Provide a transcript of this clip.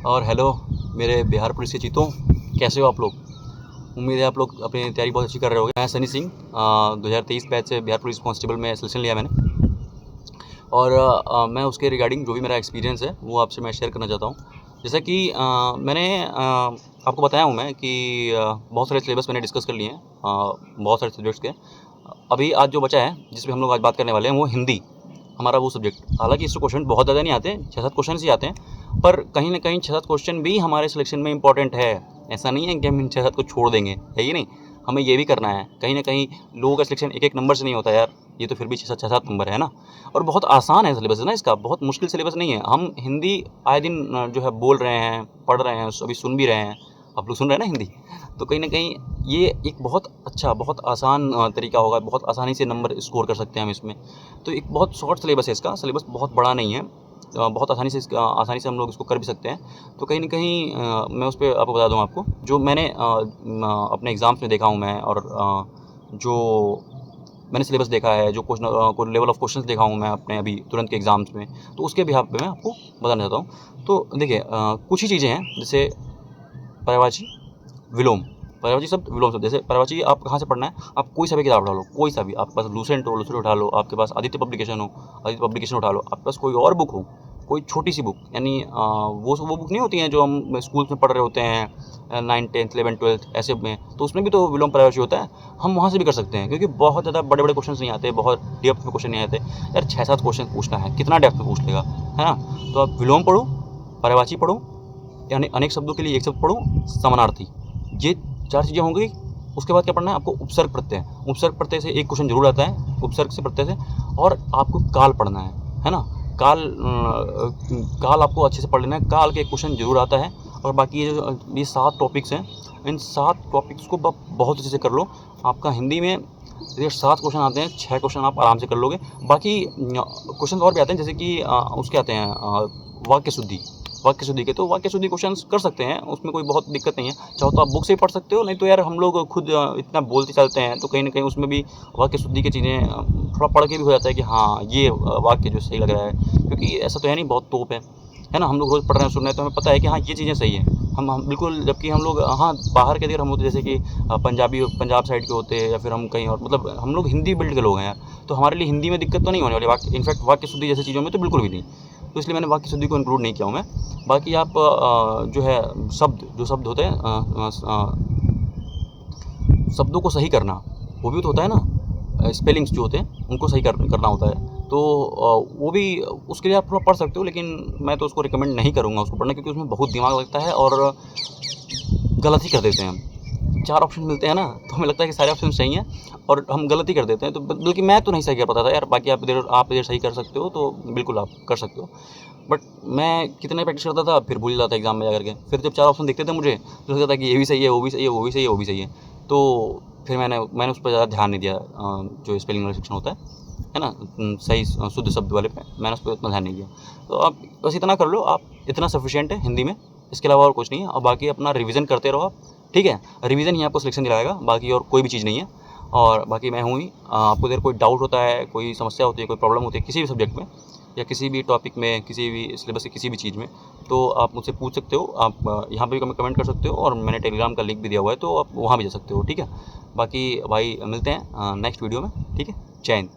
और हेलो मेरे बिहार पुलिस के चीतों, कैसे हो आप लोग। उम्मीद है आप लोग अपनी तैयारी बहुत अच्छी कर रहे होगे। मैं सनी सिंह 2023 बैच से बिहार पुलिस कांस्टेबल में सिलेक्शन लिया मैंने। और मैं उसके रिगार्डिंग जो भी मेरा एक्सपीरियंस है वो आपसे मैं शेयर करना चाहता हूँ। जैसा कि मैंने आपको बताया हूँ मैं कि बहुत सारे सिलेबस मैंने डिस्कस कर लिए हैं, बहुत सारे सब्जेक्ट्स के। अभी आज जो बचा है जिस पे हम लोग आज बात करने वाले हैं वो हिंदी, हमारा वो सब्जेक्ट। हालांकि इससे क्वेश्चन बहुत ज़्यादा नहीं आते, 6-7 क्वेश्चन ही आते हैं, पर कहीं ना कहीं 6-7 क्वेश्चन भी हमारे सिलेक्शन में इंपॉर्टेंट है। ऐसा नहीं है कि हम इन 6-7 को छोड़ देंगे, है ही नहीं। हमें ये भी करना है। कहीं ना कहीं लोगों का सिलेक्शन एक एक नंबर से नहीं होता यार, ये तो फिर भी 6-7 नंबर है ना। और बहुत आसान है सिलेबस, है ना, इसका बहुत मुश्किल सिलेबस नहीं है। हम हिंदी आए दिन जो है बोल रहे हैं, पढ़ रहे हैं, अभी सुन भी रहे हैं, आप लोग सुन रहे हैं ना हिंदी। तो कहीं ना कहीं ये एक बहुत अच्छा, बहुत आसान तरीका होगा, बहुत आसानी से नंबर स्कोर कर सकते हैं हम इसमें। तो एक बहुत शॉर्ट सिलेबस है इसका, सिलेबस बहुत बड़ा नहीं है, बहुत आसानी से हम लोग इसको कर भी सकते हैं। तो कहीं ना कहीं मैं उस पर आपको बता दूँ, आपको जो मैंने अपने एग्ज़ाम्स में देखा हूँ मैं, और जो मैंने सिलेबस देखा है, जो क्वेश्चन को लेवल ऑफ क्वेश्चंस देखा हूँ मैं अपने अभी तुरंत के एग्ज़ाम्स में, तो उसके बिहाफ पे मैं आपको बताना चाहता हूँ। तो देखिए, कुछ ही चीज़ें हैं, जैसे पर्यायवाची, विलोम। पर्यायवाची शब्द, विलोम शब्द। जैसे पर्यायवाची आप कहाँ से पढ़ना है, आप कोई सा भी किताब उठा लो, कोई सा भी, आपके पास लूसेंट हो, लूसेंट उठा लो, आपके पास आदित्य पब्लिकेशन हो, आदित्य पब्लिकेशन उठा लो, आपके पास कोई और बुक हो, कोई छोटी सी बुक, यानी वो बुक नहीं होती हैं जो हम स्कूल्स में पढ़ रहे होते हैं 9th 10th 11th 12th ऐसे में, तो उसमें भी तो विलोम पर्यायवाची होता है। हम वहाँ से भी कर सकते हैं, क्योंकि बहुत ज़्यादा बड़े बड़े क्वेश्चन नहीं आते, बहुत डेप्थ में क्वेश्चन नहीं आते यार। 6-7 क्वेश्चन पूछना है, कितना डेप्थ में पूछ लेगा, है ना। तो आप विलोम पढ़ो, पर्यायवाची पढ़ो, यानी अनेक शब्दों के लिए एक शब्द पढ़ो, समानार्थी, ये 4 चीज़ें होंगी। उसके बाद क्या पढ़ना है आपको, उपसर्ग प्रत्यय। उपसर्ग प्रत्यय से एक क्वेश्चन जरूर आता है, उपसर्ग से प्रत्यय से। और आपको काल पढ़ना है ना। काल काल आपको अच्छे से पढ़ लेना है, काल के क्वेश्चन जरूर आता है। और बाकी ये 7 टॉपिक्स हैं, इन 7 टॉपिक्स को बहुत अच्छे से कर लो। आपका हिंदी में ये 7 क्वेश्चन आते हैं, 6 क्वेश्चन आप आराम से कर लोगे। बाकी क्वेश्चन और भी आते हैं, जैसे कि उसके आते हैं वाक्य शुद्धि। वाक्य शुद्धि के, तो वाक्य शुद्धि क्वेश्चंस कर सकते हैं, उसमें कोई बहुत दिक्कत नहीं है। चाहो तो आप बुक से ही पढ़ सकते हो, नहीं तो यार हम लोग खुद इतना बोलते चलते हैं, तो कहीं ना कहीं उसमें भी वाक्य शुद्धि की चीज़ें थोड़ा पढ़ के भी हो जाता है कि हाँ ये वाक्य जो सही लग रहा है। क्योंकि ऐसा तो है नहीं बहुत तोप है ना। हम लोग रोज़ पढ़ रहे हैं, सुन रहे हैं, तो हमें पता है कि हाँ ये चीज़ें सही है। हम बिल्कुल, जबकि हम लोग हाँ बाहर के अगर हम होते, जैसे कि पंजाब साइड के होते हैं, या फिर हम कहीं और, मतलब हम लोग हिंदी बिल्ड के लोग हैं यार, तो हमारे लिए हिंदी में दिक्कत तो नहीं होने वाली। वाक्य, इनफैक्ट वाक्य शुद्धि जैसी चीज़ों में तो बिल्कुल भी नहीं। तो इसलिए मैंने वाक्य शुद्धि को इंक्लूड नहीं किया हूँ मैं। बाकी आप जो है जो शब्द होते हैं, शब्दों को सही करना, वो भी तो होता है ना। स्पेलिंग्स जो होते हैं उनको सही करना होता है। तो वो भी, उसके लिए आप थोड़ा पढ़ सकते हो, लेकिन मैं तो उसको रिकमेंड नहीं करूँगा उसको पढ़ना, क्योंकि उसमें बहुत दिमाग लगता है और गलत ही कर देते हैं हम। 4 ऑप्शन मिलते हैं ना, तो हमें लगता है कि सारे ऑप्शन सही हैं और हम गलत ही कर देते हैं। तो बल्कि मैं तो नहीं सही कर पाता था यार। बाकी आप इधर सही कर सकते हो, तो बिल्कुल आप कर सकते हो। बट मैं कितने प्रैक्टिस करता था, फिर भूल जाता एग्ज़ाम में जा करके। फिर जब 4 ऑप्शन दिखते थे मुझे, तो लगता था कि ये भी सही है, वो भी सही है, वो भी सही है, वो भी सही है। तो फिर मैंने उस पर ज़्यादा ध्यान नहीं दिया, जो स्पेलिंग वाला सेक्शन होता है ना, सही शुद्ध शब्द वाले पे मैंने उस पर उतना ध्यान नहीं दिया। तो आप बस इतना कर लो, आप इतना सफिशिएंट है हिंदी में, इसके अलावा और कुछ नहीं है। और बाकी अपना रिवीजन करते रहो आप, ठीक है। रिवीजन ही आपको सिलेक्शन दिलाएगा, बाकी और कोई भी चीज़ नहीं है। और बाकी मैं हूँ ही, आपको अगर कोई डाउट होता है, कोई समस्या होती है, कोई प्रॉब्लम होती है किसी भी सब्जेक्ट में, या किसी भी टॉपिक में, किसी भी सिलेबस के किसी भी चीज़ में, तो आप मुझसे पूछ सकते हो। आप यहाँ पे भी कमेंट कर सकते हो, और मैंने टेलीग्राम का लिंक भी दिया हुआ है, तो आप वहाँ भी जा सकते हो, ठीक है। बाकी भाई मिलते हैं नेक्स्ट वीडियो में, ठीक है। जय हिंद।